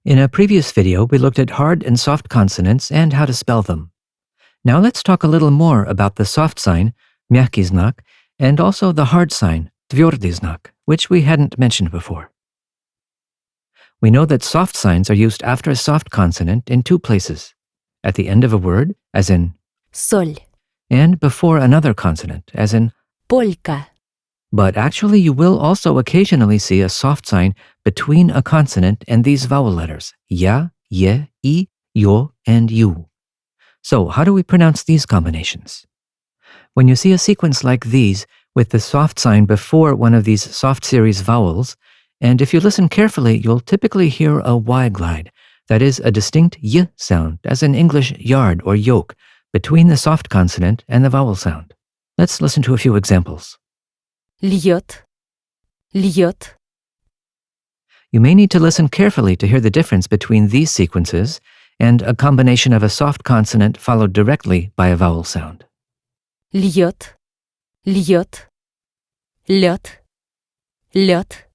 In a previous video, we looked at hard and soft consonants and how to spell them. Now let's talk a little more about the soft sign, мягкий знак, and also the hard sign, твердый знак, which we hadn't mentioned before. We know that soft signs are used after a soft consonant in two places, at the end of a word, as in соль, and before another consonant, as in полька, but actually you will also occasionally see a soft sign between a consonant and these vowel letters, ya, ye, I, yo, and you. So how do we pronounce these combinations? When you see a sequence like these, with the soft sign before one of these soft series vowels, and if you listen carefully, you'll typically hear a Y glide, that is a distinct y sound, as in English yard or yoke, between the soft consonant and the vowel sound. Let's listen to a few examples. льет, льет, You may need to listen carefully to hear the difference between these sequences and a combination of a soft consonant followed directly by a vowel sound. льет, льет, лед, лед,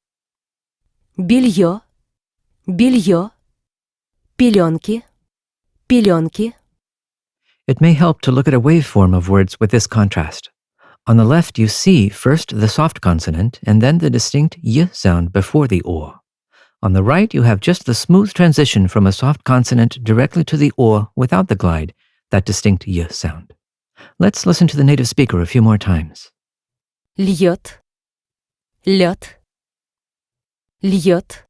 белье, белье, пеленки, пеленки. It may help to look at a waveform of words with this contrast. On the left, you see first the soft consonant and then the distinct y sound before the o. On the right, you have just the smooth transition from a soft consonant directly to the o without the glide, that distinct y sound. Let's listen to the native speaker a few more times. Льет, лед, льет,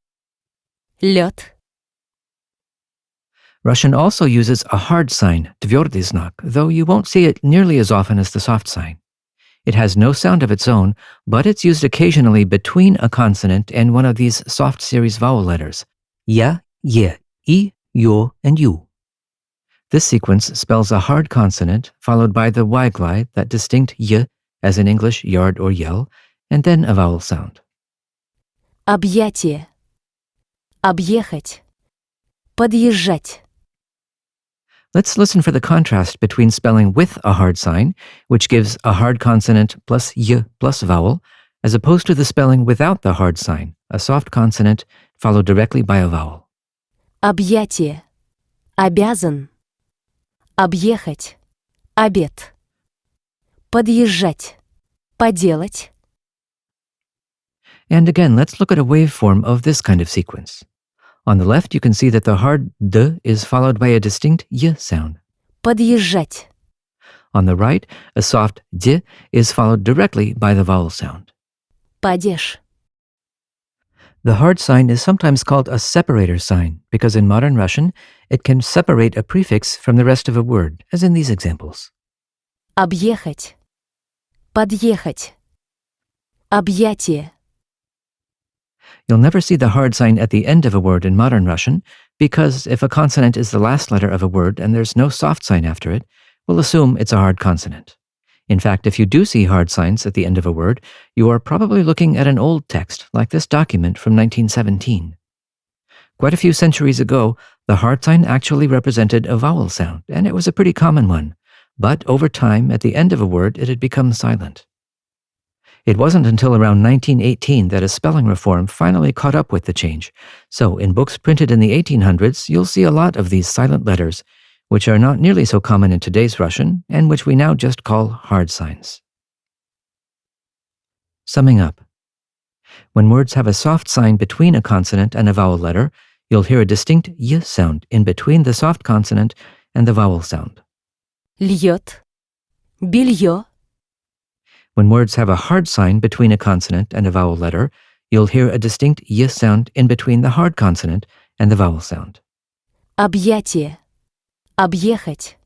лед. Russian also uses a hard sign, твердый знак, though you won't see it nearly as often as the soft sign. It has no sound of its own, but it's used occasionally between a consonant and one of these soft series vowel letters, ya, ye, I, yo, and you. This sequence spells a hard consonant followed by the Y glide, that distinct y, as in English yard or yell, and then a vowel sound. Объятие, объехать, подъезжать. Let's listen for the contrast between spelling with a hard sign, which gives a hard consonant plus y plus vowel, as opposed to the spelling without the hard sign, a soft consonant followed directly by a vowel. Объятие, обязан, объехать, обед, подъезжать, поделать. And again, let's look at a waveform of this kind of sequence. On the left, you can see that the hard d is followed by a distinct y sound. Подъезжать, On the right, a soft d is followed directly by the vowel sound. падеж. The hard sign is sometimes called a separator sign because in modern Russian, it can separate a prefix from the rest of a word, as in these examples. Объехать, подъехать, объятие. You'll never see the hard sign at the end of a word in modern Russian because if a consonant is the last letter of a word and there's no soft sign after it, we'll assume it's a hard consonant. In fact, if you do see hard signs at the end of a word, you are probably looking at an old text like this document from 1917. Quite a few centuries ago, the hard sign actually represented a vowel sound, and it was a pretty common one. But over time, at the end of a word, it had become silent. It wasn't until around 1918 that a spelling reform finally caught up with the change. So in books printed in the 1800s, you'll see a lot of these silent letters, which are not nearly so common in today's Russian, and which we now just call hard signs. Summing up. When words have a soft sign between a consonant and a vowel letter, you'll hear a distinct y sound in between the soft consonant and the vowel sound. Льет, белье, When words have a hard sign between a consonant and a vowel letter, you'll hear a distinct y sound in between the hard consonant and the vowel sound. объятие, объехать,